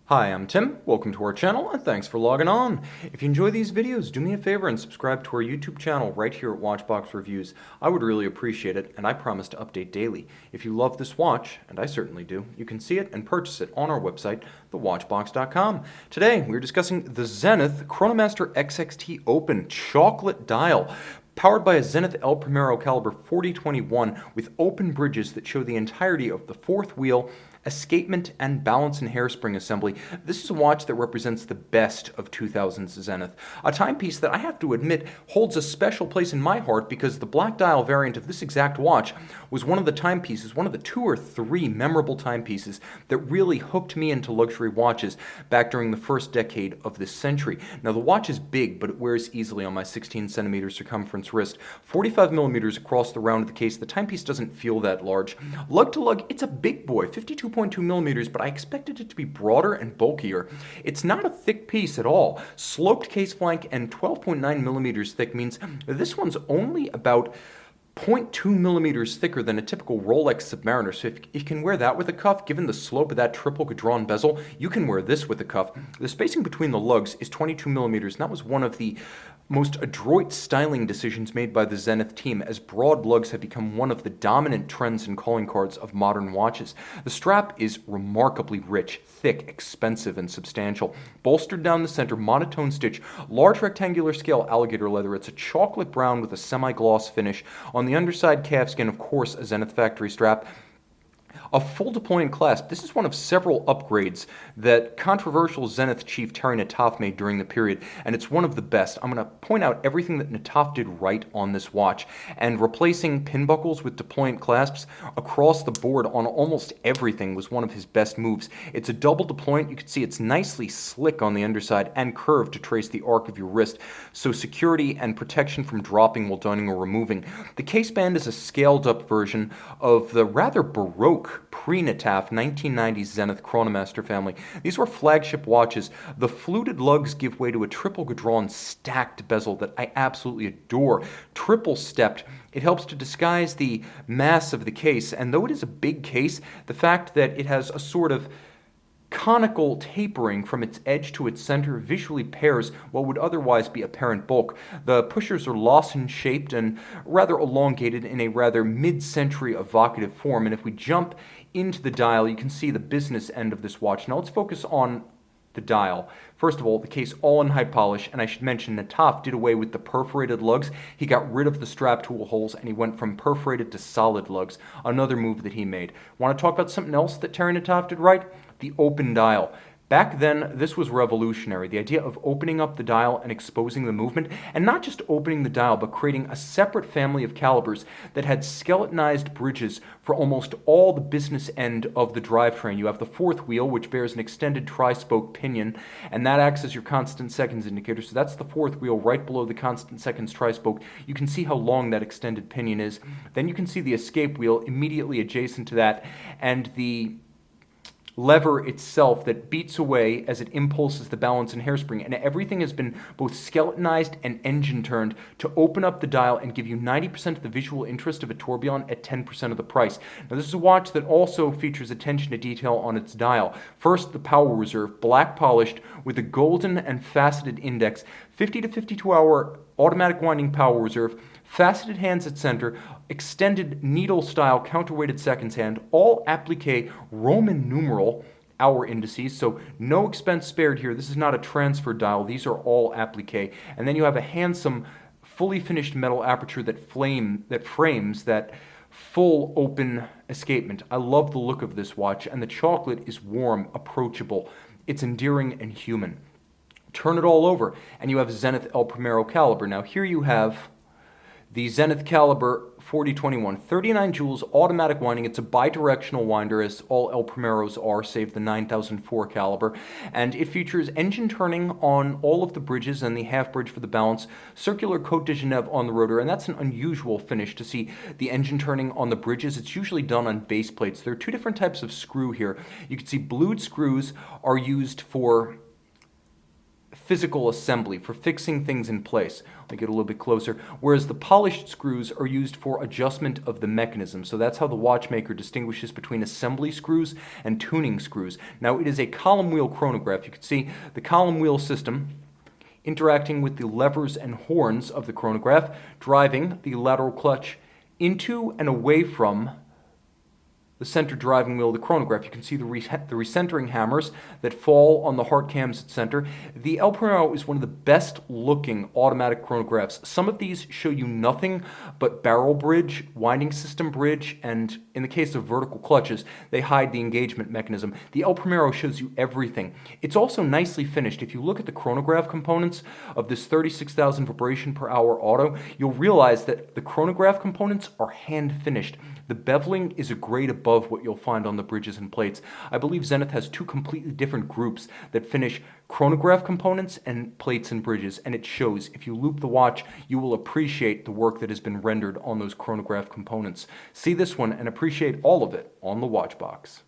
Hi, I'm Tim. Welcome to our channel, and thanks for logging on. If you enjoy these videos, do me a favor and subscribe to our YouTube channel right here at Watchbox Reviews. I would really appreciate it, and I promise to update daily. If you love this watch, and I certainly do, you can see it and purchase it on our website, thewatchbox.com. Today, we're discussing the Zenith Chronomaster XXT Open chocolate dial, powered by a Zenith El Primero caliber 4021 with open bridges that show the entirety of the fourth wheel, escapement, and balance and hairspring assembly. This is a watch that represents the best of 2000s Zenith. A timepiece that I have to admit holds a special place in my heart because the black dial variant of this exact watch was one of the timepieces, one of the 2 or 3 memorable timepieces that really hooked me into luxury watches back during the first decade of this century. Now the watch is big, but it wears easily on my 16 centimeter circumference wrist. 45 millimeters across the round of the case. The timepiece doesn't feel that large. Lug to lug, it's a big boy, 52.2 millimeters, but I expected it to be broader and bulkier. It's not a thick piece at all. Sloped case flank and 12.9 millimeters thick means this one's only about 0.2 millimeters thicker than a typical Rolex Submariner. So if you can wear that with a cuff, given the slope of that triple Gadron bezel, you can wear this with a cuff. The spacing between the lugs is 22 millimeters, and that was one of the most adroit styling decisions made by the Zenith team, as broad lugs have become one of the dominant trends and calling cards of modern watches. The strap is remarkably rich, thick, expensive, and substantial. Bolstered down the center, monotone stitch, large rectangular scale alligator leather. It's a chocolate brown with a semi-gloss finish. On the underside, calfskin, of course, a Zenith factory strap. A full deploying clasp. This is one of several upgrades that controversial Zenith chief Terry Nataf made during the period, and it's one of the best. I'm going to point out everything that Nataf did right on this watch, and replacing pin buckles with deployant clasps across the board on almost everything was one of his best moves. It's a double deployant. You can see it's nicely slick on the underside and curved to trace the arc of your wrist, so security and protection from dropping while donning or removing. The case band is a scaled up version of the rather baroque pre-Nataf 1990s Zenith Chronomaster family. These were flagship watches. The fluted lugs give way to a triple Gadron stacked bezel that I absolutely adore. Triple stepped. It helps to disguise the mass of the case, and though it is a big case, the fact that it has a sort of conical tapering from its edge to its center visually pairs what would otherwise be apparent bulk. The pushers are lozenge-shaped and rather elongated in a rather mid-century evocative form, and if we jump into the dial, you can see the business end of this watch. Now let's focus on the dial. First of all, the case all in high polish, and I should mention Nataf did away with the perforated lugs. He got rid of the strap tool holes, and he went from perforated to solid lugs, another move that he made. Want to talk about something else that Terry Nataf did right? The open dial. Back then, this was revolutionary. The idea of opening up the dial and exposing the movement, and not just opening the dial, but creating a separate family of calibers that had skeletonized bridges for almost all the business end of the drivetrain. You have the fourth wheel, which bears an extended tri-spoke pinion, and that acts as your constant seconds indicator. So that's the fourth wheel right below the constant seconds tri-spoke. You can see how long that extended pinion is. Then you can see the escape wheel immediately adjacent to that, and the lever itself that beats away as it impulses the balance and hairspring, and everything has been both skeletonized and engine turned to open up the dial and give you 90% of the visual interest of a tourbillon at 10% of the price. Now this is a watch that also features attention to detail on its dial. First, the power reserve, black polished with a golden and faceted index, 50 to 52 hour automatic winding power reserve, faceted hands at center, extended needle-style counterweighted seconds hand, all applique Roman numeral hour indices, so no expense spared here. This is not a transfer dial. These are all applique. And then you have a handsome, fully finished metal aperture that frames that full open escapement. I love the look of this watch, and the chocolate is warm, approachable. It's endearing and human. Turn it all over, and you have Zenith El Primero caliber. Now here you have the Zenith caliber 4021, 39 joules, automatic winding. It's a bidirectional winder, as all El Primeros are, save the 9004 caliber. And it features engine turning on all of the bridges and the half bridge for the balance, circular Côte de Genève on the rotor, and that's an unusual finish to see the engine turning on the bridges. It's usually done on base plates. There are 2 different types of screw here. You can see blued screws are used for physical assembly, for fixing things in place. Let me get a little bit closer. Whereas the polished screws are used for adjustment of the mechanism. So that's how the watchmaker distinguishes between assembly screws and tuning screws. Now it is a column wheel chronograph. You can see the column wheel system interacting with the levers and horns of the chronograph, driving the lateral clutch into and away from the center driving wheel of the chronograph. You can see the recentering hammers that fall on the heart cams at center. The El Primero is one of the best looking automatic chronographs. Some of these show you nothing but barrel bridge, winding system bridge, and in the case of vertical clutches, they hide the engagement mechanism. The El Primero shows you everything. It's also nicely finished. If you look at the chronograph components of this 36,000 vibration per hour auto, you'll realize that the chronograph components are hand finished. The beveling is a grade above what you'll find on the bridges and plates. I believe Zenith has two completely different groups that finish chronograph components and plates and bridges, and it shows. If you loop the watch, you will appreciate the work that has been rendered on those chronograph components. See this one and appreciate all of it on the watch box.